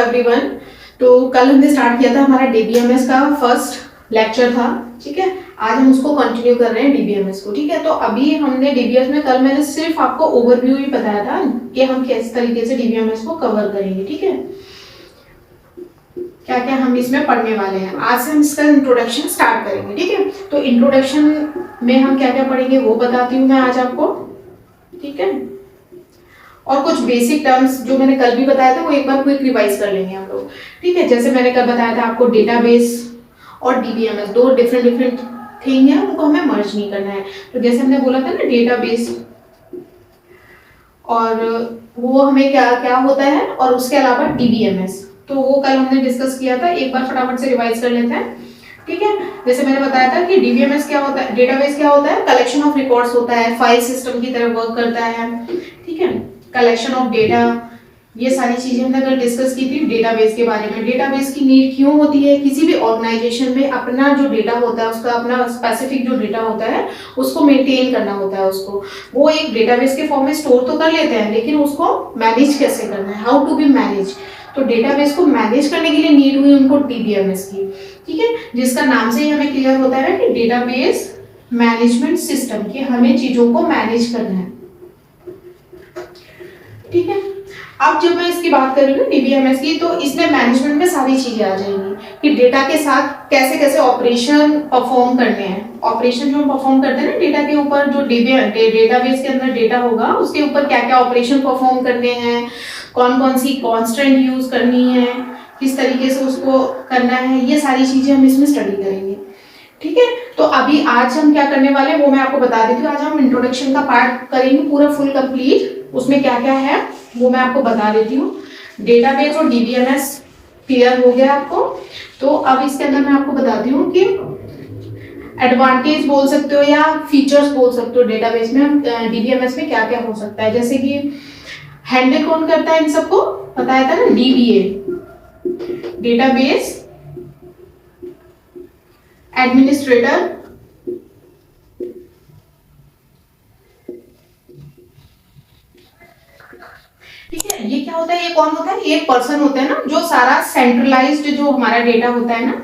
Everyone. तो कल हमने स्टार्ट किया था हमारा डीबीएमएस का फर्स्ट लेक्चर था, ठीक है। आज हम उसको कंटिन्यू कर रहे हैं डीबीएमएस को, ठीक है। तो अभी हमने डीबीएमएस में कल मैंने सिर्फ आपको ओवरव्यू ही बताया था कि हम किस तरीके से डीबीएमएस को कवर करेंगे, ठीक है। क्या क्या हम इसमें पढ़ने वाले हैं, आज से हम इसका इंट्रोडक्शन स्टार्ट करेंगे, ठीक है। तो इंट्रोडक्शन में हम क्या क्या पढ़ेंगे वो बताती हूँ मैं आज आपको, ठीक है। और कुछ बेसिक टर्म्स जो मैंने कल भी बताया था वो एक बार क्विक रिवाइज कर लेंगे हम लोग, ठीक है। जैसे मैंने कल बताया था आपको डेटाबेस और डीबीएमएस दो डिफरेंट थिंग है, उनको हमें मर्ज नहीं करना है। तो जैसे हमने बोला था ना डेटाबेस, और वो हमें क्या क्या होता है, और उसके अलावा डीबीएमएस, तो वो कल हमने डिस्कस किया था। एक बार फटाफट से रिवाइज कर लेते हैं, ठीक है। जैसे मैंने बताया था कि डीबीएमएस क्या होता है, डेटाबेस क्या होता है, कलेक्शन ऑफ रिकॉर्ड्स होता है, फाइल सिस्टम की तरह वर्क करता है, ठीक है। कलेक्शन ऑफ डेटा, ये सारी चीजें हमने कल डिस्कस की थी डेटाबेस के बारे में। डेटाबेस की नीड क्यों होती है, किसी भी ऑर्गेनाइजेशन में अपना जो डेटा होता है, उसका अपना स्पेसिफिक जो डेटा होता है उसको मेंटेन करना होता है। उसको वो एक डेटाबेस के फॉर्म में स्टोर तो कर लेते हैं, लेकिन उसको मैनेज कैसे करना है, हाउ टू बी मैनेज। तो डेटाबेस को मैनेज करने के लिए नीड हुई उनको डीबीएमएस की, ठीक है। जिसका नाम से ही हमें क्लियर होता है कि डेटाबेस मैनेजमेंट सिस्टम, कि हमें चीजों को मैनेज करना है, ठीक है। अब जब मैं इसकी बात कर रही हूँ डीबीएमएस की, तो इसमें मैनेजमेंट में सारी चीजें आ जाएंगी कि डेटा के साथ कैसे कैसे ऑपरेशन परफॉर्म करने हैं। ऑपरेशन जो हम परफॉर्म करते हैं ना डेटा के ऊपर, जो डेटाबेस के अंदर डेटा होगा उसके ऊपर क्या क्या ऑपरेशन परफॉर्म करने हैं, कौन कौन सी कॉन्स्टेंट यूज करनी है, किस तरीके से उसको करना है, ये सारी चीजें हम इसमें स्टडी करेंगे, ठीक है। तो अभी आज हम क्या करने वाले हैं वो मैं आपको बता देती हूँ। आज हम इंट्रोडक्शन का पार्ट करेंगे पूरा फुल कंप्लीट, उसमें क्या क्या है वो मैं आपको बता देती हूँ। डेटाबेस और डीबीएमएस क्लियर हो गया आपको। तो अब इसके अंदर मैं आपको बताती हूँ कि एडवांटेज बोल सकते हो या फीचर्स बोल सकते हो डेटाबेस में, डीबीएमएस में क्या क्या हो सकता है। जैसे कि हैंडल कौन करता है इन सबको, बताया था ना, डीबीए, डेटाबेस एडमिनिस्ट्रेटर, ठीक है। ये क्या होता है, ये कौन होता है, एक पर्सन होता है ना जो सारा सेंट्रलाइज्ड जो हमारा डेटा होता है ना,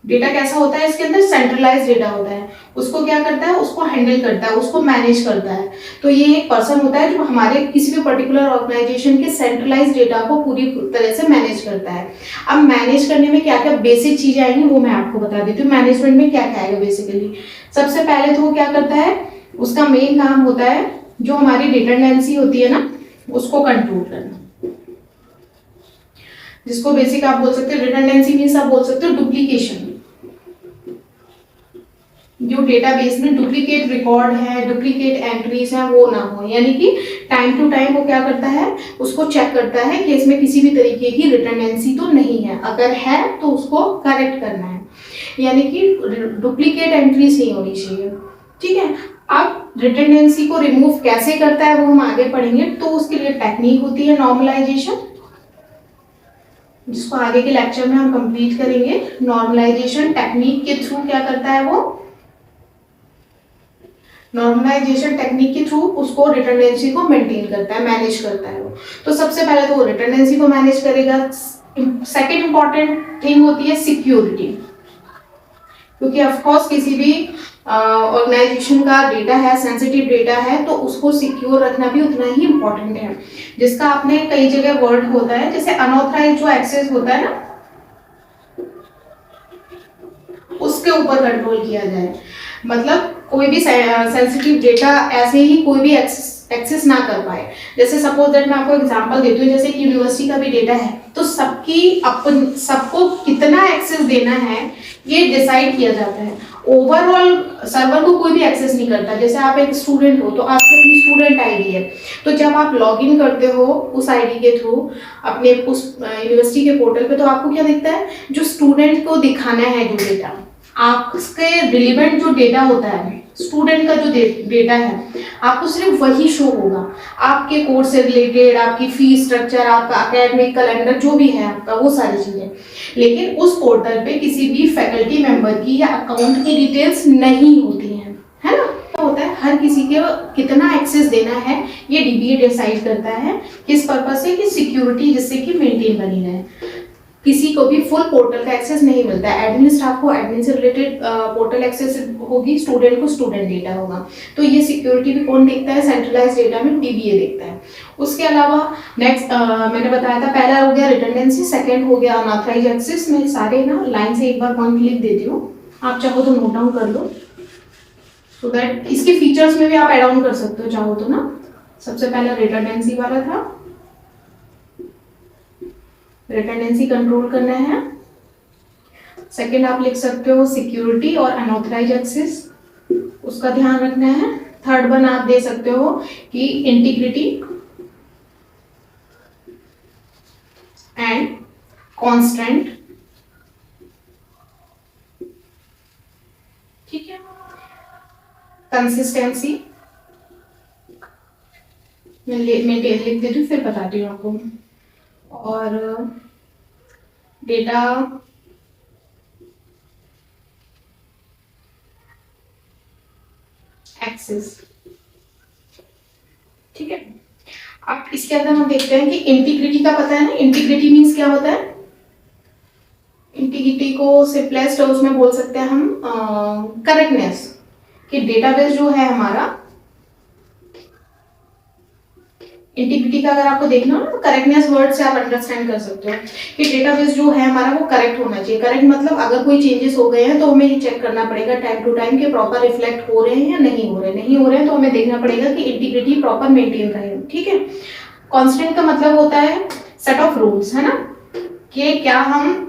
डेटा कैसा होता है इसके अंदर, सेंट्रलाइज्ड डेटा होता है, उसको क्या करता है, उसको हैंडल करता है, उसको मैनेज करता है। तो ये एक पर्सन होता है जो हमारे किसी भी पर्टिकुलर ऑर्गेनाइजेशन के सेंट्रलाइज्ड डेटा को पूरी तरह से मैनेज करता है। अब मैनेज करने में क्या क्या बेसिक चीजें आएंगी वो मैं आपको बता देती हूँ। मैनेजमेंट में क्या क्या आएगा बेसिकली, सबसे पहले तो वो क्या करता है, उसका मेन काम होता है जो हमारी रिडंडेंसी होती है ना उसको कंट्रोल करना, जिसको बेसिक आप बोल सकते हो रिडंडेंसी मींस आप बोल सकते हो डुप्लीकेशन। जो डेटाबेस में डुप्लीकेट रिकॉर्ड है, डुप्लीकेट एंट्रीज हैं, वो ना हो। यानी कि टाइम टू टाइम वो क्या करता है, उसको चेक करता है कि इसमें किसी भी तरीके की रिडंडेंसी तो नहीं है, अगर है तो उसको करेक्ट करना है, यानी कि डुप्लीकेट एंट्रीज नहीं होनी चाहिए, ठीक है। अब रिडंडेंसी को रिमूव कैसे करता है वो हम आगे पढ़ेंगे। तो उसके लिए टेक्निक होती है नॉर्मलाइजेशन, जिसको आगे के लेक्चर में हम कंप्लीट करेंगे। नॉर्मलाइजेशन टेक्निक के थ्रू क्या करता है वो, नॉर्मलाइजेशन टेक्निक के थ्रू उसको रिडंडेंसी को मेंटेन करता है, मैनेज करता है वो। तो सबसे पहले तो वो रिडंडेंसी को मैनेज करेगा। सेकंड इंपॉर्टेंट थिंग होती है सिक्योरिटी, क्योंकि ऑफ कोर्स किसी भी ऑर्गेनाइजेशन का डेटा है, सेंसिटिव डेटा है, तो उसको सिक्योर रखना भी उतना ही इम्पोर्टेंट है। जिसका आपने कई जगह वर्ड होता है, जैसे अनऑथराइज्ड जो एक्सेस होता है ना, उसके ऊपर कंट्रोल किया जाए। मतलब कोई भी सेंसिटिव डेटा ऐसे ही कोई भी एक्सेस ना कर पाए। जैसे सपोज दैट मैं आपको एग्जांपल देती हूँ, जैसे कि यूनिवर्सिटी का भी डेटा है, तो सबको कितना एक्सेस देना है ये डिसाइड किया जाता है। ओवरऑल सर्वर को कोई भी एक्सेस नहीं करता। जैसे आप एक स्टूडेंट हो तो आपकी अपनी स्टूडेंट आईडी है, तो जब आप लॉगिन करते हो उस आईडी के थ्रू अपने उस यूनिवर्सिटी के पोर्टल पे, तो आपको क्या दिखता है, जो स्टूडेंट को दिखाना है जो डेटा, आपके रिलेवेंट जो डेटा होता है स्टूडेंट का जो डेटा है, आपको सिर्फ वही शो होगा। आपके कोर्स से रिलेटेड, आपकी फीस स्ट्रक्चर, आपका एकेडमिक कैलेंडर जो भी है आपका, वो सारी चीजें। लेकिन उस पोर्टल पे किसी भी फैकल्टी मेंबर की या अकाउंट की डिटेल्स नहीं होती हैं, है ना। होता है, हर किसी को कितना एक्सेस देना है ये डीबीए डिसाइड करता है। किस पर्पस से? कि सिक्योरिटी जिससे कि मेंटेन बनी रहे। किसी को भी फुल पोर्टल का एक्सेस नहीं मिलता है। एडमिन स्टाफ को एडमिन से रिलेटेड पोर्टल एक्सेस होगी, स्टूडेंट को स्टूडेंट डेटा होगा। तो ये सिक्योरिटी भी कौन देखता है? सेंट्रलाइज्ड डेटा में डीबीए देखता है। उसके अलावा नेक्स्ट मैंने बताया था, पहला हो गया रिडंडेंसी, सेकंड हो गया अनऑथराइज्ड एक्सेस। मैं सारे ना लाइन से एक बार पॉइंट लिख देती हूँ, आप चाहो तो नोट डाउन कर लो, सो दैट इसके फीचर्स में भी आप ऐड ऑन कर सकते हो चाहो तो ना। सबसे पहला रिडंडेंसी वाला था, रिडंडेंसी कंट्रोल करना है। सेकंड आप लिख सकते हो सिक्योरिटी और अनऑथराइज्ड एक्सेस, उसका ध्यान रखना है। थर्ड वन आप दे सकते हो कि इंटीग्रिटी एंड कॉन्स्टेंट, ठीक है। कंसिस्टेंसी मैं लिख देती हूँ, फिर बताती हूँ आपको। और डेटा एक्सेस, ठीक है। अब इसके अंदर हम देखते हैं कि इंटीग्रिटी का पता है ना, इंटीग्रिटी मीन्स क्या होता है? इंटीग्रिटी को सिंपलेस्ट उसमें बोल सकते हैं हम करेक्टनेस, कि डेटाबेस जो है हमारा, इंटीग्रिटी का अगर आपको देखना हो ना, करेक्टनेस वर्ड से आप अंडरस्टैंड कर सकते हो कि डेटाबेस जो है हमारा वो करेक्ट होना चाहिए। करेक्ट मतलब अगर कोई चेंजेस हो गए हैं तो हमें ये चेक करना पड़ेगा टाइम टू टाइम कि प्रॉपर रिफ्लेक्ट हो रहे हैं या नहीं हो रहे। नहीं हो रहे हैं तो हमें देखना पड़ेगा कि इंटीग्रिटी प्रॉपर मेंटेन रहे, ठीक है। कांस्टेंट का मतलब होता है सेट ऑफ रूल्स, है ना, कि क्या हम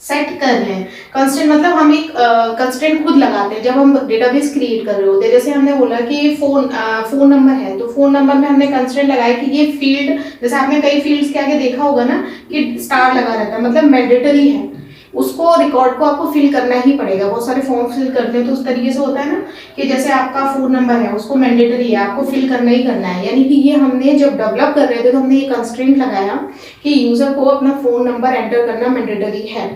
सेट कर रहे हैं। कंस्टेंट मतलब हम एक कंस्टेंट खुद लगाते हैं जब हम डेटाबेस क्रिएट कर रहे होते हैं। जैसे हमने बोला कि फोन नंबर है, तो फोन नंबर में हमने कंस्टेंट लगाया कि ये फील्ड, जैसे आपने कई फील्ड्स के आगे देखा होगा ना कि स्टार लगा रहता है, मतलब मैंडेटरी है, उसको रिकॉर्ड को आपको फिल करना ही पड़ेगा। बहुत सारे फॉर्म फिल करते हैं तो उस तरीके से होता है ना कि जैसे आपका फोन नंबर है उसको मैंडेटरी है, आपको फिल करना ही करना है। यानी कि ये हमने जब डेवलप कर रहे थे तो हमने ये कंस्ट्रेंट लगाया कि यूजर को अपना फोन नंबर एंटर करना मैंडेटरी है,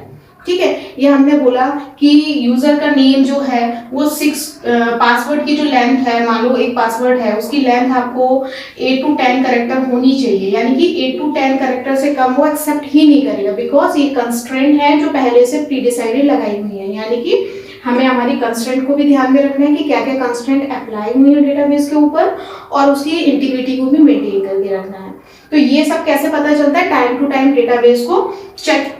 ठीक है। ये हमने बोला कि यूजर का नेम जो है वो 6 पासवर्ड की जो लेंथ है, मान लो एक पासवर्ड है उसकी लेंथ आपको 8 to 10 कैरेक्टर होनी चाहिए, यानी कि 8 to 10 कैरेक्टर से कम वो एक्सेप्ट ही नहीं करेगा, बिकॉज ये कंस्ट्रेंट है जो पहले से प्री डिसाइडेड लगाई हुई है। यानी कि हमें हमारी कंस्ट्रेंट को भी ध्यान में रखना है कि क्या क्या कंस्ट्रेंट अप्लाई हुई है डेटाबेस के ऊपर, और उसकी इंटीग्रिटी को भी मेंटेन करके रखना है। तो ये सब कैसे पता चलता है? टाइम टू टाइम डेटाबेस को चेक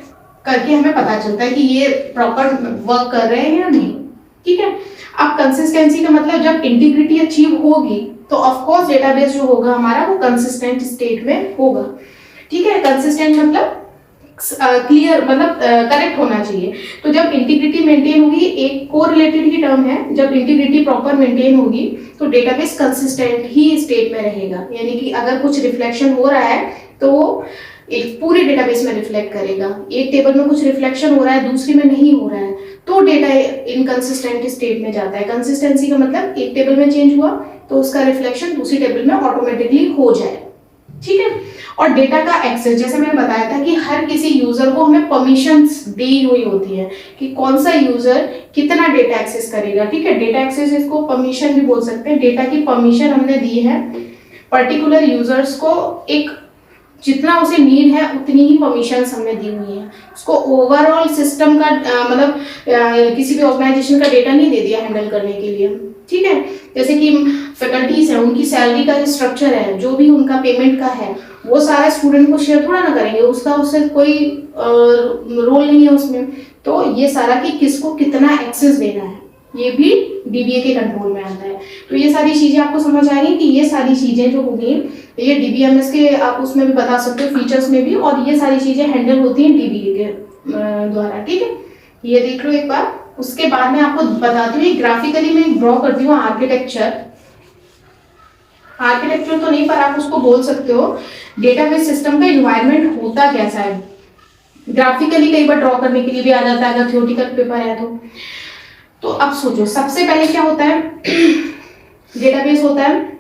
करके हमें पता चलता है कि ये प्रॉपर वर्क कर रहे हैं या नहीं, ठीक है। अब कंसिस्टेंसी का मतलब जब इंटीग्रिटी अचीव होगी तो ऑफ कोर्स डेटाबेस जो होगा हमारा वो कंसिस्टेंट स्टेट में होगा, ठीक है। कंसिस्टेंट मतलब क्लियर, मतलब करेक्ट होना चाहिए। तो जब इंटीग्रिटी मेंटेन होगी, एक कोरिलेटेड ही टर्म है, जब इंटीग्रिटी प्रॉपर मेंटेन होगी तो डेटाबेस कंसिस्टेंट ही स्टेट में रहेगा। यानी कि अगर कुछ रिफ्लेक्शन हो रहा है तो वो एक पूरे डेटाबेस में रिफ्लेक्ट करेगा। एक टेबल में कुछ रिफ्लेक्शन हो रहा है दूसरी में नहीं हो रहा है तो डेटा इनकंसिस्टेंट स्टेट में जाता है। कंसिस्टेंसी का मतलब एक टेबल में चेंज हुआ तो उसका रिफ्लेक्शन दूसरी टेबल में ऑटोमेटिकली हो जाए, ठीक है। और डेटा का एक्सेस, जैसे मैंने बताया था कि हर किसी यूजर को हमें परमिशंस दी हुई होती है कि कौन सा यूजर कितना डेटा एक्सेस करेगा, ठीक है। डेटा एक्सेस इसको परमिशन भी बोल सकते हैं। डेटा की परमिशन हमने दी है पर्टिकुलर यूजर्स को, एक जितना उसे नीड है उतनी ही परमिशंस हमने दी हुई है। उसको ओवरऑल सिस्टम का मतलब किसी भी ऑर्गेनाइजेशन का डेटा नहीं दे दिया हैंडल करने के लिए, ठीक है। जैसे कि फैकल्टीज है, उनकी सैलरी का स्ट्रक्चर है, जो भी उनका पेमेंट का है वो सारा स्टूडेंट को शेयर थोड़ा ना करेंगे, उसका उससे कोई रोल नहीं है उसमें। तो ये सारा कि किसको कितना एक्सेस देना है ये भी डीबीए के कंट्रोल में आता है। तो ये सारी चीजें आपको समझ आ रही कि ये सारी चीजें जो होगी ये डीबीएमएस के आप उसमें भी बता सकते हो फीचर्स में भी, और ये सारी चीजें हैंडल होती हैं डीबीए के द्वारा, ठीक है। ये देख लो एक बार। उसके बाद में आपको बताती हूँ ग्राफिकली मैं ड्रॉ करती हूँ आर्किटेक्चर। आर्किटेक्चर तो नहीं पर आप उसको बोल सकते हो डेटाबेस सिस्टम का एनवायरनमेंट होता कैसा है। ग्राफिकली कई बार ड्रॉ करने के लिए भी आ जाता है अगर थ्योरेटिकल पेपर है तो अब सोचो सबसे पहले क्या होता है डेटाबेस होता है,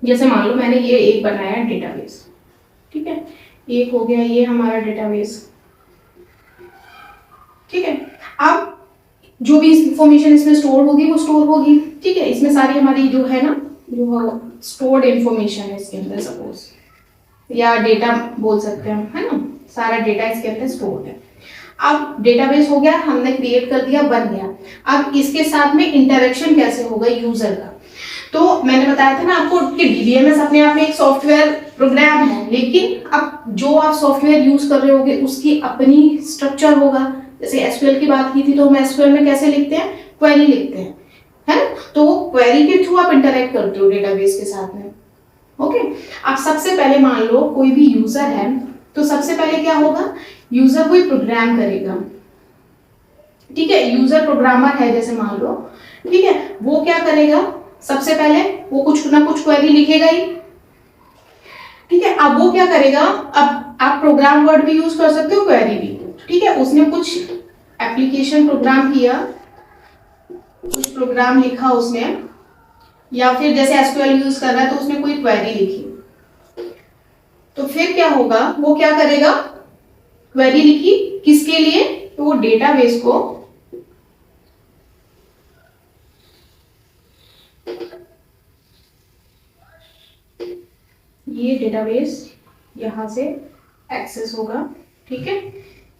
जैसे मान लो मैंने ये एक बनाया है डेटाबेस, ठीक है, एक हो गया ये हमारा डेटाबेस, ठीक है। अब जो भी इंफॉर्मेशन इसमें स्टोर होगी वो स्टोर होगी, ठीक है। इसमें सारी हमारी जो है ना, जो स्टोर्ड इंफॉर्मेशन है इसके अंदर, सपोज या डेटा बोल सकते हैं, है ना, सारा डेटा इसके अंदर स्टोर्ड है। अब डेटाबेस हो गया, हमने क्रिएट कर दिया, बन गया। अब इसके साथ में इंटरेक्शन कैसे होगा यूजर का, तो मैंने बताया था ना आपको कि डीबीएमएस अपने आप में एक सॉफ्टवेयर प्रोग्राम है, लेकिन अब जो आप सॉफ्टवेयर यूज कर रहे होगे उसकी अपनी स्ट्रक्चर होगा। जैसे एसक्यूएल की बात की थी, तो हम एसक्यूएल में कैसे लिखते हैं, क्वेरी लिखते हैं, है ना, तो वो क्वेरी के थ्रू आप इंटरेक्ट करते हो डेटाबेस के साथ में। ओके, अब सबसे पहले मान लो कोई भी यूजर है, तो सबसे पहले क्या होगा, यूजर कोई प्रोग्राम करेगा, ठीक है। यूजर प्रोग्रामर है जैसे मान लो, ठीक है, वो क्या करेगा, सबसे पहले वो कुछ ना कुछ क्वेरी लिखेगा ही, ठीक है। अब वो क्या करेगा, अब आप प्रोग्राम वर्ड भी यूज कर सकते हो, क्वेरी भी, ठीक है। उसने कुछ एप्लीकेशन प्रोग्राम किया, कुछ प्रोग्राम लिखा उसने, या फिर जैसे एसक्यूएल यूज कर रहा है तो उसने कोई क्वेरी लिखी, तो फिर क्या होगा, वो क्या करेगा, क्वेरी लिखी किसके लिए, तो वो डेटाबेस को ये डेटाबेस यहां से एक्सेस होगा, ठीक है।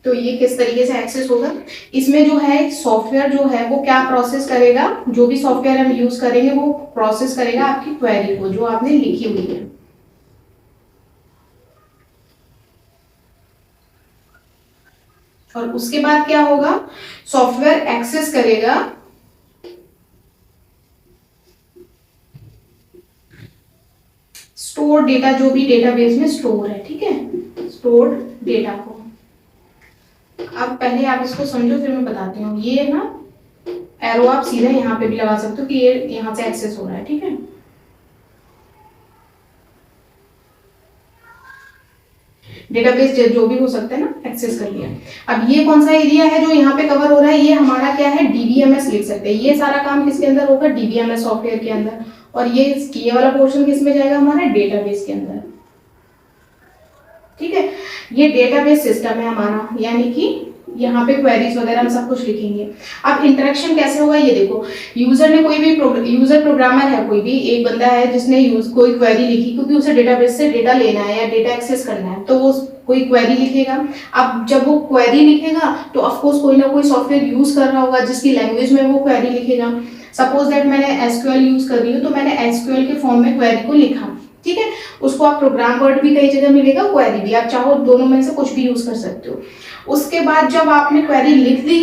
तो ये किस तरीके से एक्सेस होगा, इसमें जो है सॉफ्टवेयर जो है वो क्या प्रोसेस करेगा, जो भी सॉफ्टवेयर हम यूज करेंगे वो प्रोसेस करेगा आपकी क्वेरी को जो आपने लिखी हुई है। और उसके बाद क्या होगा, सॉफ्टवेयर एक्सेस करेगा स्टोर डेटा, जो भी डेटाबेस में स्टोर है, ठीक है, स्टोर डेटा को। अब पहले आप इसको समझो, फिर मैं बताती हूँ। ये ना एरो आप सीधा यहाँ पे भी लगा सकते हो कि ये यहाँ से एक्सेस हो रहा है, ठीक है। डेटाबेस जो भी हो सकता है ना, एक्सेस कर लिया। अब ये कौन सा एरिया है जो यहाँ पे कवर हो रहा है, ये हमारा क्या है, डीबीएमएस लिख सकते हैं। ये सारा काम किसके अंदर होगा, डीबीएमएस सॉफ्टवेयर के अंदर। और ये वाला पोर्शन किस में जाएगा, हमारे डेटाबेस के अंदर, ठीक है। ये डेटाबेस सिस्टम है हमारा, यानी कि यहाँ पे क्वेरीज वगैरह हम सब कुछ लिखेंगे। अब इंटरेक्शन कैसे होगा, ये देखो, यूजर ने कोई भी यूजर प्रोग्रामर है, कोई भी एक बंदा है जिसने कोई क्वेरी लिखी, क्योंकि उसे डेटाबेस से डेटा लेना है या डेटा एक्सेस करना है, तो वो कोई क्वेरी लिखेगा। अब जब वो क्वेरी लिखेगा तो ऑफकोर्स कोई ना कोई सॉफ्टवेयर यूज कर रहा होगा जिसकी लैंग्वेज में वो क्वेरी लिखेगा। सपोज दैट मैंने एसक्यूएल यूज कर रही हूँ, तो मैंने एसक्यूएल के फॉर्म में क्वेरी को लिखा, ठीक है। उसको आप प्रोग्राम वर्ड भी कई जगह मिलेगा, क्वेरी भी, आप चाहो दोनों में से कुछ भी यूज कर सकते हो। उसके बाद जब आपने क्वेरी लिख दी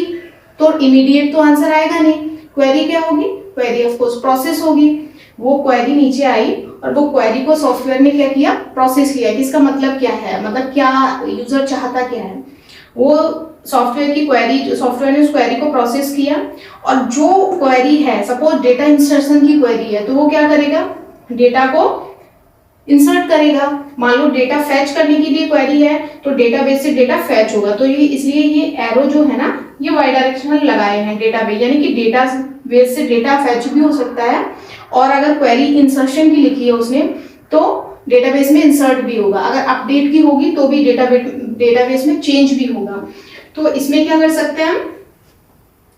तो इमीडिएट तो आंसर आएगा नहीं, क्वेरी क्या होगी, क्वेरी ऑफ कोर्स प्रोसेस होगी। वो क्वेरी नीचे आई और वो क्वेरी को सॉफ्टवेयर ने क्या किया, प्रोसेस किया। इसका मतलब क्या है, मतलब क्या यूजर चाहता क्या है, वो सॉफ्टवेयर की क्वेरी, सॉफ्टवेयर ने उस क्वेरी को प्रोसेस किया। और जो क्वेरी है, सपोज डेटा इंसर्शन की क्वेरी है, तो वो क्या करेगा, डेटा को इंसर्ट करेगा। मान लो डेटा फैच करने के लिए क्वेरी है, तो डेटाबेस से डेटा फैच होगा, तो ये इसलिए ये एरो जो है ना, ये वाई डायरेक्शनल लगाए हैं डेटाबेस, यानी कि डेटाबेस से डेटा फैच भी हो सकता है। और अगर क्वेरी इंसर्शन की लिखी है उसने, तो डेटाबेस में इंसर्ट भी होगा। अगर अपडेट की होगी तो भी डेटाबेस में चेंज भी होगा। तो इसमें क्या कर सकते हैं हम,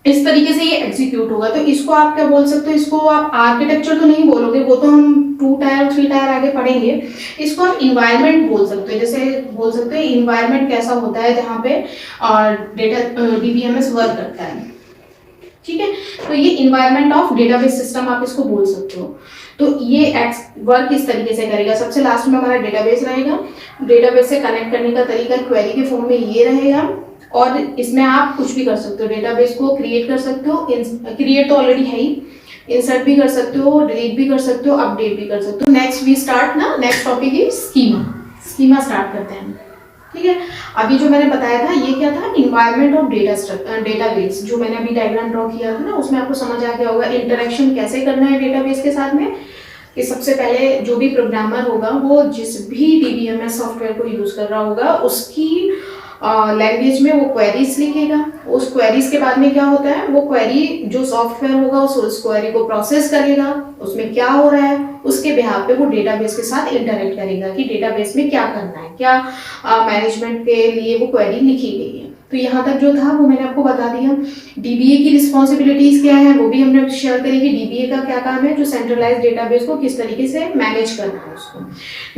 इस तरीके से ये एग्जीक्यूट होगा। तो इसको आप क्या बोल सकते हो, इसको आप आर्किटेक्चर तो नहीं बोलोगे, वो तो हम 2 टायर 3 टायर आगे पढ़ेंगे। इसको आप इन्वायरमेंट बोल सकते हो। जैसे बोल सकते हैं इन्वायरमेंट कैसा होता है जहाँ पे डेटा डीबीएमएस वर्क करता है, ठीक है। तो ये इन्वायरमेंट ऑफ डेटाबेस सिस्टम आप इसको बोल सकते हो। तो ये वर्क इस तरीके से करेगा। सबसे लास्ट में हमारा डेटाबेस रहेगा, डेटाबेस से कनेक्ट करने का तरीका क्वेरी के फॉर्म में ये रहेगा। और इसमें आप कुछ भी कर सकते हो, डेटाबेस को क्रिएट कर सकते हो, क्रिएट तो ऑलरेडी है ही, इंसर्ट भी कर सकते हो, डिलीट भी कर सकते हो, अपडेट भी कर सकते हो। नेक्स्ट वी स्टार्ट ना, next topic is schema. Schema start करते हैं, ठीक है। अभी जो मैंने बताया था ये क्या था, इन्वायरमेंट ऑफ डेटाबेस, जो मैंने अभी डायग्राम ड्रॉ किया था ना, उसमें आपको समझ आ गया होगा इंटरेक्शन कैसे करना है डेटाबेस के साथ में। कि सबसे पहले जो भी प्रोग्रामर होगा वो जिस भी डीबीएमएस सॉफ्टवेयर को यूज कर रहा होगा उसकी लैंग्वेज में वो क्वेरीज लिखेगा। उस क्वेरीज के बाद में क्या होता है, वो क्वेरी जो सॉफ्टवेयर होगा उस क्वेरी को प्रोसेस करेगा, उसमें क्या हो रहा है उसके बिहाफ पे वो डेटाबेस के साथ इंटरेक्ट करेगा कि डेटाबेस में क्या करना है, क्या मैनेजमेंट के लिए वो क्वेरी लिखी गई है। तो यहाँ तक जो था वो मैंने आपको बता दिया। डीबीए की रिस्पॉन्सिबिलिटीज क्या है वो भी हमने शेयर करी कि डीबीए का क्या काम है, जो सेंट्रलाइज डेटाबेस को किस तरीके से मैनेज करना है उसको।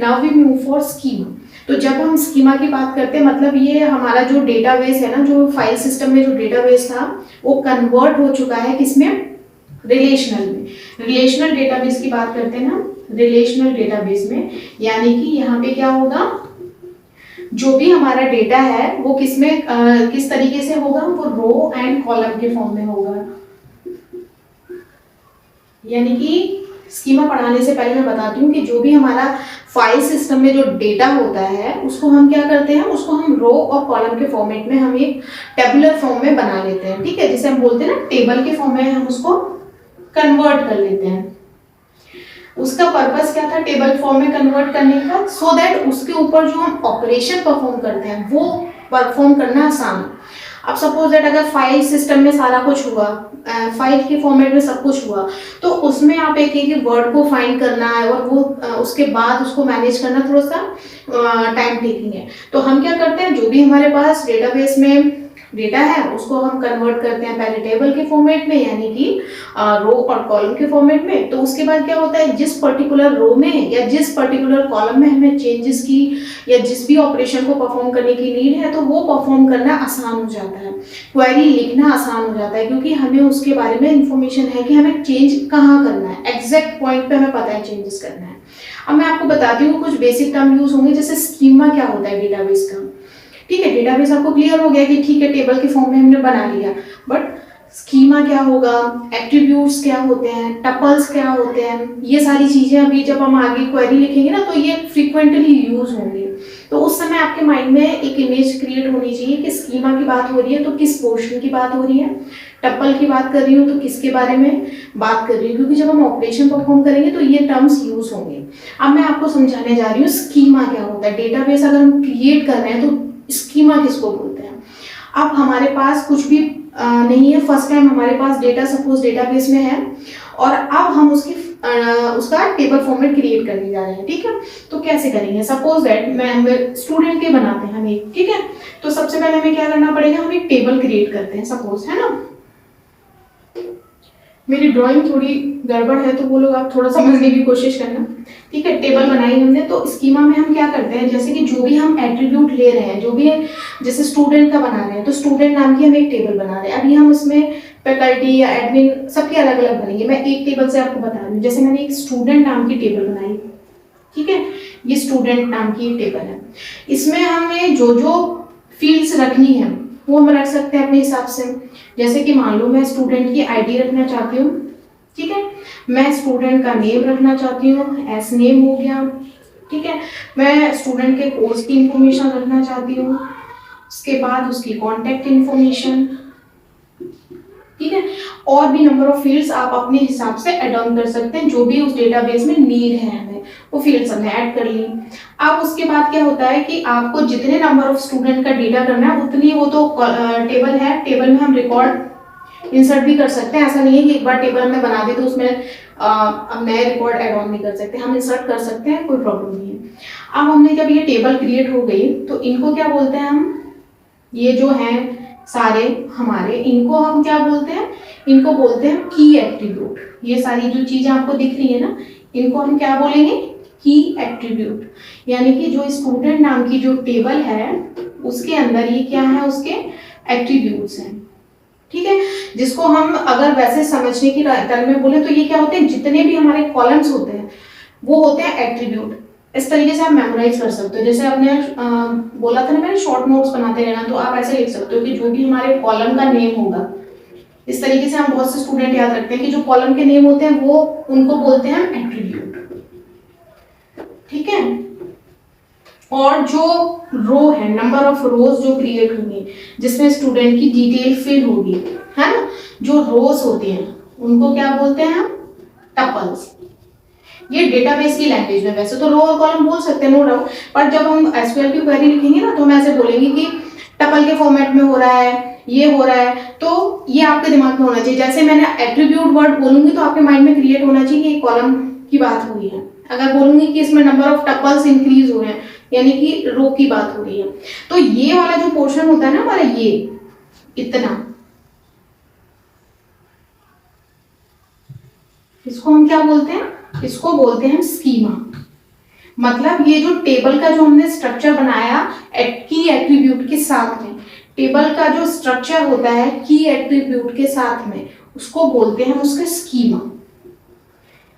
Now we move for schema. तो जब हम स्कीमा की बात करते हैं मतलब ये हमारा जो डेटाबेस है ना, जो फाइल सिस्टम में जो डेटाबेस था वो कन्वर्ट हो चुका है किसमें, रिलेशनल में। रिलेशनल डेटाबेस की बात करते हैं ना, रिलेशनल डेटाबेस में, यानी कि यहाँ पे क्या होगा, जो भी हमारा डेटा है वो किसमें किस तरीके से होगा, वो रो एंड कॉलम के फॉर्म में होगा। यानी कि स्कीमा पढ़ाने से पहले मैं बताती हूँ कि जो भी हमारा फाइल सिस्टम में जो डेटा होता है उसको हम क्या करते हैं, उसको हम रो और कॉलम के फॉर्मेट में हम एक टेबुलर फॉर्म में बना लेते हैं, ठीक है, जिसे हम बोलते हैं ना टेबल के फॉर्म में हम उसको कन्वर्ट कर लेते हैं। उसका पर्पस क्या था टेबल फॉर्म में कन्वर्ट करने का, सो दैट उसके ऊपर जो हम ऑपरेशन परफॉर्म करते हैं वो परफॉर्म करना आसान। अब सपोज दैट अगर फाइल सिस्टम में सारा कुछ हुआ, फाइल के फॉर्मेट में सब कुछ हुआ, तो उसमें आप एक वर्ड को फाइंड करना है और वो उसके बाद उसको मैनेज करना थोड़ा सा टाइम टेकिंग है। तो हम क्या करते हैं, जो भी हमारे पास डेटाबेस में डेटा है उसको हम कन्वर्ट करते हैं पहले टेबल के फॉर्मेट में, यानी कि रो और कॉलम के फॉर्मेट में। तो उसके बाद क्या होता है, जिस पर्टिकुलर रो में या जिस पर्टिकुलर कॉलम में हमें चेंजेस की या जिस भी ऑपरेशन को परफॉर्म करने की नीड है तो वो परफॉर्म करना आसान हो जाता है, क्वेरी लिखना आसान हो जाता है, क्योंकि हमें उसके बारे में इंफॉर्मेशन है कि हमें चेंज कहाँ करना है, एग्जैक्ट पॉइंट पे हमें पता है चेंजेस करना है। अब मैं आपको बताती हूँ कुछ बेसिक टर्म यूज होंगे, जैसे स्कीमा क्या होता है डेटाबेस का, ठीक है। डेटाबेस आपको क्लियर हो गया कि ठीक है टेबल के फॉर्म में हमने बना लिया, बट स्कीमा क्या होगा, एट्रीब्यूट्स क्या होते हैं, टपल्स क्या होते हैं, ये सारी चीजें अभी जब हम आगे क्वेरी लिखेंगे ना तो ये फ्रीक्वेंटली यूज होंगे। तो उस समय आपके माइंड में एक इमेज क्रिएट होनी चाहिए कि स्कीमा की बात हो रही है तो किस पोर्शन की बात हो रही है, टपल की बात कर रही हूँ तो किसके बारे में बात कर रही हूँ, क्योंकि जब हम ऑपरेशन परफॉर्म करेंगे तो ये टर्म्स यूज होंगे। अब मैं आपको समझाने जा रही हूँ स्कीमा क्या होता है। डेटाबेस अगर हम क्रिएट कर रहे हैं तो स्कीमा किसको बोलते हैं। अब हमारे पास कुछ भी नहीं है, फर्स्ट टाइम हमारे पास डेटा सपोज डेटाबेस में है और अब हम उसका टेबल फॉर्मेट क्रिएट करने जा रहे हैं, ठीक है। तो कैसे करेंगे, सपोज दैट मैं स्टूडेंट के बनाते हैं हम एक, ठीक है। तो सबसे पहले हमें क्या करना पड़ेगा, हम एक टेबल क्रिएट करते हैं सपोज, है ना। मेरी ड्राइंग थोड़ी गड़बड़ है तो वो लोग आप थोड़ा समझने की कोशिश करना, ठीक है। टेबल बनाई हमने, तो स्कीमा में हम क्या करते हैं, जैसे कि जो भी हम एट्रीब्यूट ले रहे हैं, जो भी जैसे स्टूडेंट का बना रहे हैं तो स्टूडेंट नाम की हम एक टेबल बना रहे हैं। अभी हम उसमें फैकल्टी या एडमिन सबके अलग अलग बनेंगे, मैं एक टेबल से आपको बता रही हूँ। जैसे मैंने एक स्टूडेंट नाम की टेबल बनाई, ठीक है, ये स्टूडेंट नाम की टेबल है। इसमें हमें जो जो फील्ड्स रखनी है वो हम रख सकते हैं अपने हिसाब से। जैसे कि मान लो मैं स्टूडेंट की आईडी रखना चाहती हूँ, ठीक है, मैं स्टूडेंट का नेम रखना चाहती हूँ, एस नेम हो गया, ठीक है, मैं स्टूडेंट के कोर्स की इंफॉर्मेशन रखना चाहती हूँ, उसके बाद उसकी कॉन्टैक्ट इंफॉर्मेशन, ठीक है, और भी नंबर ऑफ फील्ड्स आप अपने हिसाब से ऐड ऑन कर सकते हैं, जो भी उस डेटाबेस में नीड है हमें वो फील्ड्स हमने ऐड कर ली। अब उसके बाद क्या होता है कि आपको जितने नंबर ऑफ स्टूडेंट का डेटा करना है उतनी, वो तो टेबल है, टेबल में हम रिकॉर्ड इंसर्ट भी कर सकते हैं। ऐसा नहीं है कि एक बार टेबल हमने बना दी तो उसमें अब नए रिकॉर्ड ऐड ऑन नहीं कर सकते, हम इंसर्ट कर सकते हैं, कोई प्रॉब्लम नहीं है। अब हमने जब ये टेबल क्रिएट हो गई तो इनको क्या बोलते हैं हम, ये जो हैं सारे हमारे, इनको हम क्या बोलते हैं, इनको बोलते हैं की एट्रीब्यूट। ये सारी जो चीजें आपको दिख रही है ना, इनको हम क्या बोलेंगे, की एट्रीब्यूट। यानी कि जो स्टूडेंट नाम की जो टेबल है उसके अंदर ये क्या है, उसके एट्रीब्यूट्स हैं, ठीक है। जिसको हम अगर वैसे समझने की टर्म में बोले तो ये क्या होते हैं, जितने भी हमारे कॉलम्स होते हैं वो होते हैं एट्रीब्यूट। इस तरीके से आप मेमोराइज कर सकते हो। जैसे आपने बोला था ना मैंने शॉर्ट नोट्स बनाते रहना, तो आप ऐसे लिख सकते हो कि जो भी हमारे कॉलम का नेम होगा, इस तरीके से हम बहुत से स्टूडेंट याद रखते हैं कि जो कॉलम के नेम होते हैं वो उनको बोलते हैं एट्रीब्यूट, ठीक है। और जो रो है, नंबर ऑफ रोज जो क्रिएट होंगी जिसमें स्टूडेंट की डिटेल फिल होगी, है ना, जो रोज होती हैं उनको क्या बोलते हैं हम, टपल्स। ये डेटाबेस की लैंग्वेज में, वैसे तो रो और कॉलम बोल सकते हैं नो डाउट, पर जब हम एसक्यूएल की क्वेरी लिखेंगे ना तो हम ऐसे बोलेंगे कि टपल के फॉर्मेट में हो रहा है, ये हो रहा है, तो ये आपके दिमाग में होना चाहिए। जैसे मैंने एट्रीब्यूट वर्ड बोलूंगी तो आपके माइंड में क्रिएट होना चाहिए कि एक कॉलम की बात हुई है, अगर बोलूंगी कि इसमें नंबर ऑफ टपल्स इंक्रीज हो रहे हैं, यानी कि रो की बात हो रही है, तो ये वाला जो पोर्शन होता है ना हमारा, ये इतना, इसको हम क्या बोलते हैं, इसको बोलते हैं स्कीमा। मतलब ये जो टेबल का जो हमने स्ट्रक्चर बनाया की एट्रीब्यूट के साथ में, टेबल का जो स्ट्रक्चर होता है की एट्रीब्यूट के साथ में, उसको बोलते हैं उसका स्कीमा।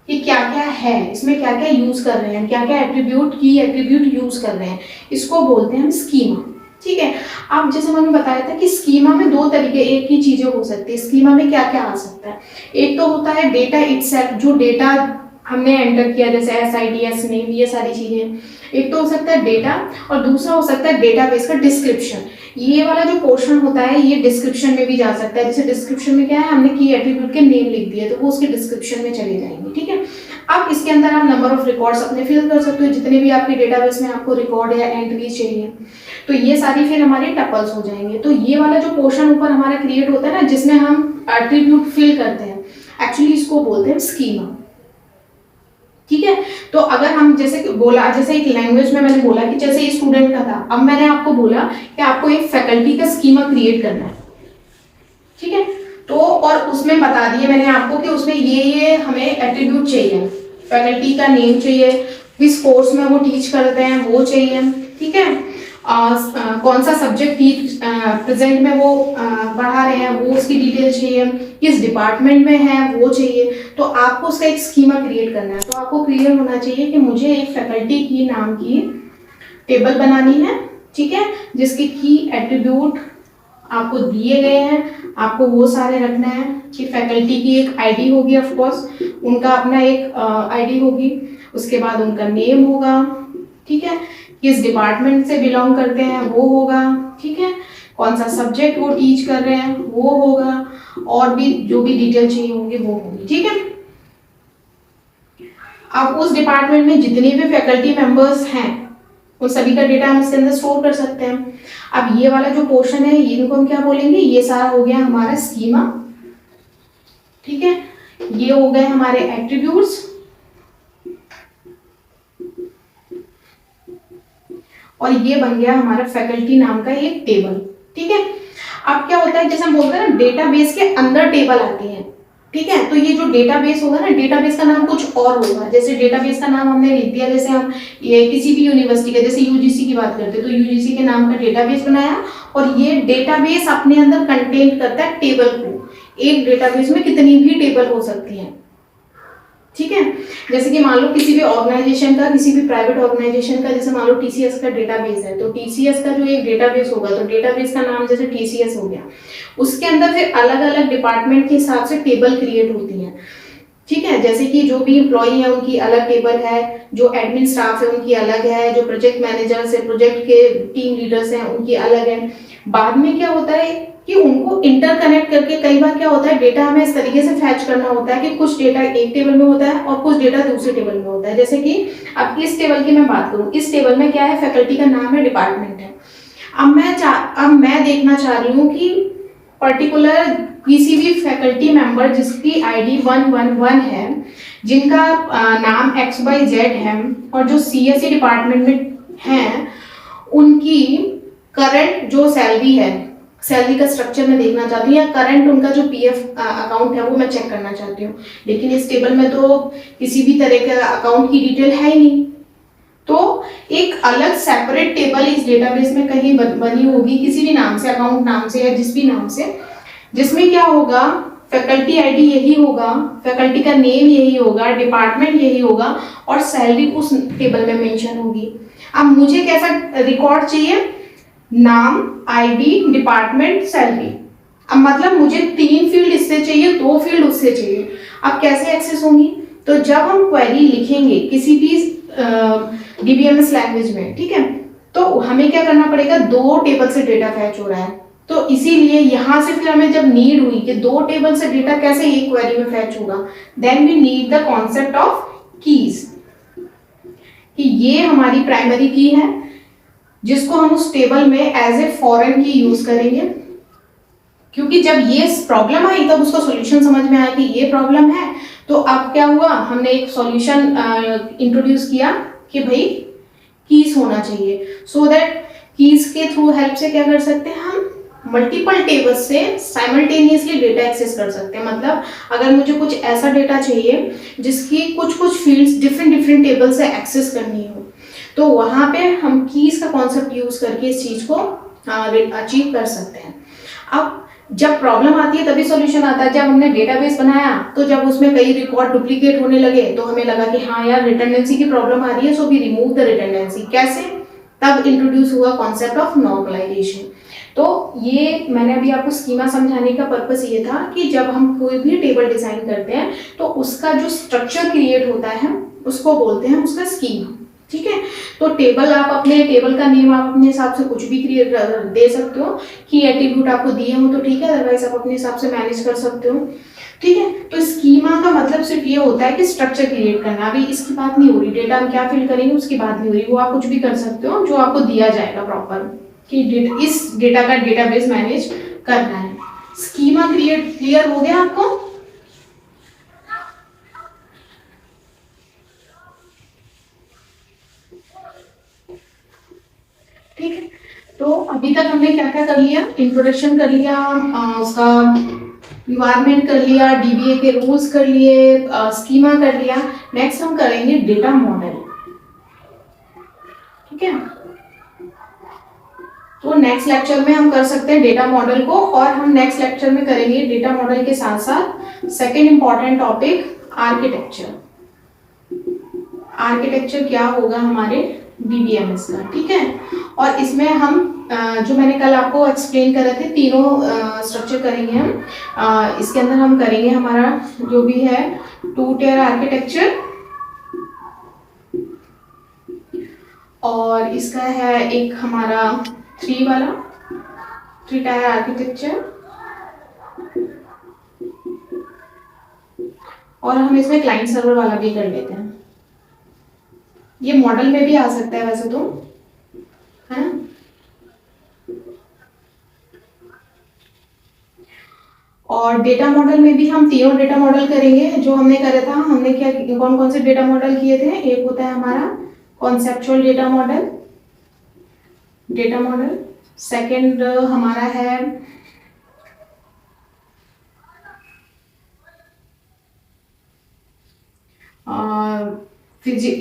कि क्या क्या है इसमें, क्या क्या यूज कर रहे हैं, क्या क्या एट्रीब्यूट की एट्रीब्यूट यूज कर रहे हैं, इसको बोलते हैं हम स्कीमा। ठीक है, अब जैसे मैंने बताया था कि स्कीमा में दो तरीके, एक ही चीजें हो सकती है। स्कीमा में क्या क्या आ सकता है, एक तो होता है डेटा इटसेल्फ, जो डेटा हमने एंटर किया जैसे SIDS नेम, ये सारी चीजें, एक तो हो सकता है डेटा, और दूसरा हो सकता है डेटाबेस का डिस्क्रिप्शन। ये वाला जो पोर्शन होता है ये डिस्क्रिप्शन में भी जा सकता है। जैसे डिस्क्रिप्शन में क्या है, हमने की एट्रीब्यूट के नेम लिख दिए तो वो उसके डिस्क्रिप्शन में चले जाएंगे। ठीक है, अब इसके अंदर आप नंबर ऑफ रिकॉर्ड्स अपने फिल कर सकते हो, जितने भी आपके डेटाबेस में आपको रिकॉर्ड या एंट्रीज चाहिए, तो ये सारी फिर हमारे टपल्स हो जाएंगे। तो ये वाला जो पोर्शन ऊपर हमारा क्रिएट होता है ना, जिसमें हम एट्रीब्यूट फिल करते हैं, एक्चुअली इसको बोलते हैं स्कीमा। ठीक है, तो अगर हम जैसे बोला, जैसे एक लैंग्वेज में मैंने बोला कि जैसे स्टूडेंट का था, अब मैंने आपको बोला कि आपको एक फैकल्टी का स्कीमा क्रिएट करना है। ठीक है, तो और उसमें बता दिए मैंने आपको कि उसमें ये हमें एट्रीब्यूट चाहिए, फैकल्टी का नेम चाहिए, किस कोर्स में वो टीच करते हैं वो चाहिए। ठीक है, कौन सा सब्जेक्ट प्रेजेंट में वो पढ़ा रहे हैं वो उसकी डिटेल चाहिए, किस डिपार्टमेंट में है वो चाहिए। तो आपको उसका एक स्कीमा क्रिएट करना है। तो आपको क्लियर होना चाहिए कि मुझे एक फैकल्टी की नाम की टेबल बनानी है। ठीक है, जिसके की एट्रीब्यूट आपको दिए गए हैं, आपको वो सारे रखना है कि फैकल्टी की एक आईडी होगी, ऑफ कोर्स उनका अपना एक आईडी होगी, उसके बाद उनका नेम होगा। ठीक है, किस डिपार्टमेंट से बिलोंग करते हैं वो होगा। ठीक है, कौन सा सब्जेक्ट वो टीच कर रहे हैं वो होगा, और भी जो भी डिटेल चाहिए होंगे वो होगी। ठीक है, अब उस डिपार्टमेंट में जितने भी फैकल्टी मेंबर्स हैं वो सभी का डेटा हम इसके अंदर स्टोर कर सकते हैं। अब ये वाला जो पोर्शन है इनको हम क्या बोलेंगे, ये सारा हो गया हमारा स्कीमा। ठीक है, ये हो गए हमारे एट्रीब्यूट्स, और ये बन गया हमारा फैकल्टी नाम का एक टेबल। ठीक है, अब क्या होता है, जैसे हम बोलते हैं ना डेटाबेस के अंदर टेबल आती है। ठीक है, तो ये जो डेटाबेस होगा ना, डेटाबेस का नाम कुछ और होगा। जैसे डेटाबेस का नाम हमने लिख दिया, जैसे हम ये किसी भी यूनिवर्सिटी का, जैसे UGC की बात करते हैं तो UGC के नाम का डेटाबेस बनाया, और ये डेटाबेस अपने अंदर कंटेन करता है टेबल को। एक डेटाबेस में कितनी भी टेबल हो सकती है। ठीक है, जैसे कि मान लो किसी भी ऑर्गेनाइजेशन का, किसी भी प्राइवेट ऑर्गेनाइजेशन का, जैसे मान लो TCS का डेटाबेस है, तो TCS का जो एक डेटाबेस होगा, तो डेटाबेस का नाम जैसे TCS हो गया, उसके अंदर फिर अलग अलग डिपार्टमेंट के हिसाब से टेबल क्रिएट होती है। ठीक है, जैसे कि जो भी एम्प्लॉई है उनकी अलग टेबल है, जो एडमिन स्टाफ है उनकी अलग है, जो प्रोजेक्ट मैनेजर्स है, प्रोजेक्ट के टीम लीडर्स हैं उनकी अलग है। बाद में क्या होता है कि उनको इंटरकनेक्ट करके, कई बार क्या होता है डेटा हमें इस तरीके से फैच करना होता है कि कुछ डेटा एक टेबल में होता है और कुछ डेटा दूसरे टेबल में होता है। जैसे कि अब इस टेबल की मैं बात करूं, इस टेबल में क्या है, फैकल्टी का नाम है, डिपार्टमेंट है। अब मैं देखना चाह रही हूँ कि पर्टिकुलर किसी भी फैकल्टी मेंबर जिसकी ID 111 है, जिनका नाम XYZ है, और जो CSE डिपार्टमेंट में है, उनकी करंट जो सैलरी है, सैलरी का स्ट्रक्चर मैं देखना चाहती हूँ, या करंट उनका जो PF अकाउंट है वो मैं चेक करना चाहती हूँ। लेकिन इस टेबल में तो किसी भी तरह का अकाउंट की डिटेल है ही नहीं, तो एक अलग सेपरेट टेबल इस डेटाबेस में कहीं बनी होगी किसी भी नाम से, अकाउंट नाम से या जिस भी नाम से, जिसमें क्या होगा, फैकल्टी ID यही होगा, फैकल्टी का नेम यही होगा, डिपार्टमेंट यही होगा, और सैलरी उस टेबल में मेंशन होगी। अब मुझे कैसा रिकॉर्ड चाहिए, नाम, ID, डिपार्टमेंट, सैलरी। अब मतलब मुझे 3 फील्ड इससे चाहिए, 2 फील्ड उससे चाहिए। अब कैसे एक्सेस होंगी, तो जब हम क्वेरी लिखेंगे किसी भी DBMS लैंग्वेज में, ठीक है, तो हमें क्या करना पड़ेगा, 2 टेबल से डेटा फैच हो रहा है, तो इसीलिए यहां से फिर हमें जब नीड हुई कि 2 टेबल से डेटा कैसे एक क्वेरी में फैच होगा, then we need the concept of keys, कि ये हमारी प्राइमरी की है जिसको हम उस टेबल में एज ए फॉरेन की यूज करेंगे, क्योंकि जब ये प्रॉब्लम आई तब उसका सॉल्यूशन समझ में आया कि ये प्रॉब्लम है, तो अब क्या हुआ, हमने एक सॉल्यूशन इंट्रोड्यूस किया कि भाई कीज होना चाहिए, सो दैट कीज के थ्रू हेल्प से क्या कर सकते हैं, हम मल्टीपल टेबल्स से साइमल्टेनियसली डेटा एक्सेस कर सकते हैं। मतलब अगर मुझे कुछ ऐसा डेटा चाहिए जिसकी कुछ कुछ फील्ड्स डिफरेंट टेबल से एक्सेस करनी हो, तो वहां पे हम कीज का कॉन्सेप्ट यूज करके इस चीज को अचीव कर सकते हैं। अब जब प्रॉब्लम आती है तभी सॉल्यूशन आता है। जब हमने डेटाबेस बनाया तो जब उसमें कई रिकॉर्ड डुप्लीकेट होने लगे तो हमें लगा कि हाँ यार रिडंडेंसी की प्रॉब्लम आ रही है, so we remove the redundancy. कैसे? तब इंट्रोड्यूस हुआ कॉन्सेप्ट ऑफ नॉर्मलाइजेशन। तो ये मैंने अभी आपको स्कीमा समझाने का पर्पस ये था कि जब हम कोई भी टेबल डिजाइन करते हैं तो उसका जो स्ट्रक्चर क्रिएट होता है उसको बोलते हैं उसका स्कीमा। ठीक है, तो टेबल आप अपने टेबल का नेम आप अपने हिसाब से कुछ भी क्रिएट दे सकते हो, कि एट्रीब्यूट आपको दिए हो तो ठीक है, अदरवाइज आप अपने हिसाब से मैनेज कर सकते हो। ठीक है, तो स्कीमा का मतलब सिर्फ ये होता है कि स्ट्रक्चर क्रिएट करना। अभी इसकी बात नहीं हो रही, डेटा हम क्या फिल करेंगे उसकी बात नहीं हो रही, वो आप कुछ भी कर सकते हो जो आपको दिया जाएगा प्रॉपर, कि इस डेटा का डेटाबेस मैनेज करना है। स्कीमा क्लियर हो गया आपको? ठीक है, तो अभी तक हमने क्या क्या कर लिया, इंट्रोडक्शन कर लिया, उसका इन्वायरमेंट कर लिया, डीबीए के रूल्स कर लिए, स्कीमा कर लिया। नेक्स्ट हम करेंगे डेटा मॉडल। ठीक है, तो नेक्स्ट लेक्चर में हम कर सकते हैं डेटा मॉडल को, और हम नेक्स्ट लेक्चर में करेंगे डेटा मॉडल के साथ साथ second important topic architecture. Architecture क्या होगा हमारे डीबीएमएस का। ठीक है, और इसमें हम जो मैंने कल आपको एक्सप्लेन करे थे तीनों स्ट्रक्चर करेंगे हम। इसके अंदर हम करेंगे हमारा जो भी है 2 टायर आर्किटेक्चर, और इसका है एक हमारा 3 टायर आर्किटेक्चर, और हम इसमें क्लाइंट सर्वर वाला भी कर लेते हैं। ये मॉडल में भी आ सकता है वैसे तो, है ना। और डेटा मॉडल में भी हम तीनों डेटा मॉडल करेंगे जो हमने करा था। हमने क्या कौन कौन से डेटा मॉडल किए थे? एक होता है हमारा कॉन्सेप्चुअल डेटा मॉडल, सेकंड हमारा है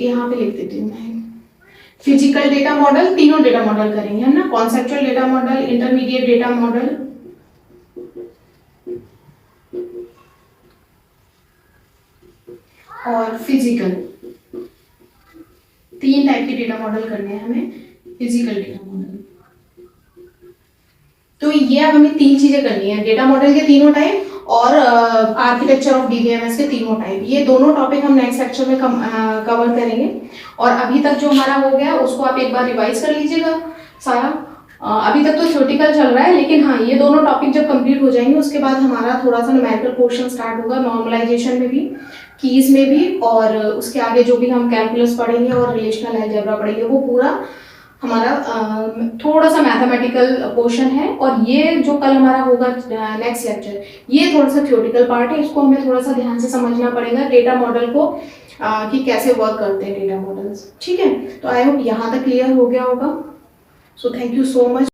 यहाँ पे लिख देती हूँ मैं, फिजिकल डेटा मॉडल। तीनों डेटा मॉडल करेंगे है ना, conceptual data model, intermediate data model और फिजिकल। 3 टाइप के डेटा मॉडल करने हैं हमें, फिजिकल डेटा मॉडल। तो ये अब हमें 3 चीजें करनी है, डेटा मॉडल के तीनों टाइप और आर्किटेक्चर ऑफ डीबीएमएस के तीनों टाइप। ये दोनों टॉपिक हम नेक्स्ट लेक्चर में कवर करेंगे। और अभी तक जो हमारा हो गया उसको आप एक बार रिवाइज कर लीजिएगा सारा। अभी तक तो थ्योरेटिकल चल रहा है, लेकिन हाँ ये दोनों टॉपिक जब कंप्लीट हो जाएंगे उसके बाद हमारा थोड़ा सा न्यूमेरिकल पोर्शन स्टार्ट होगा, नॉर्मलाइजेशन में भी, कीज में भी, और उसके आगे जो भी हम कैलकुलस पढ़ेंगे और रिलेशनल अलजेब्रा पढ़ेंगे वो पूरा हमारा थोड़ा सा मैथमेटिकल पोर्शन है। और ये जो कल हमारा होगा नेक्स्ट लेक्चर, ये थोड़ा सा थ्योरेटिकल पार्ट है, इसको हमें थोड़ा सा ध्यान से समझना पड़ेगा डेटा मॉडल को, कि कैसे वर्क करते हैं डेटा मॉडल्स। ठीक है, तो आई होप यहाँ तक क्लियर हो गया होगा। So thank you so much.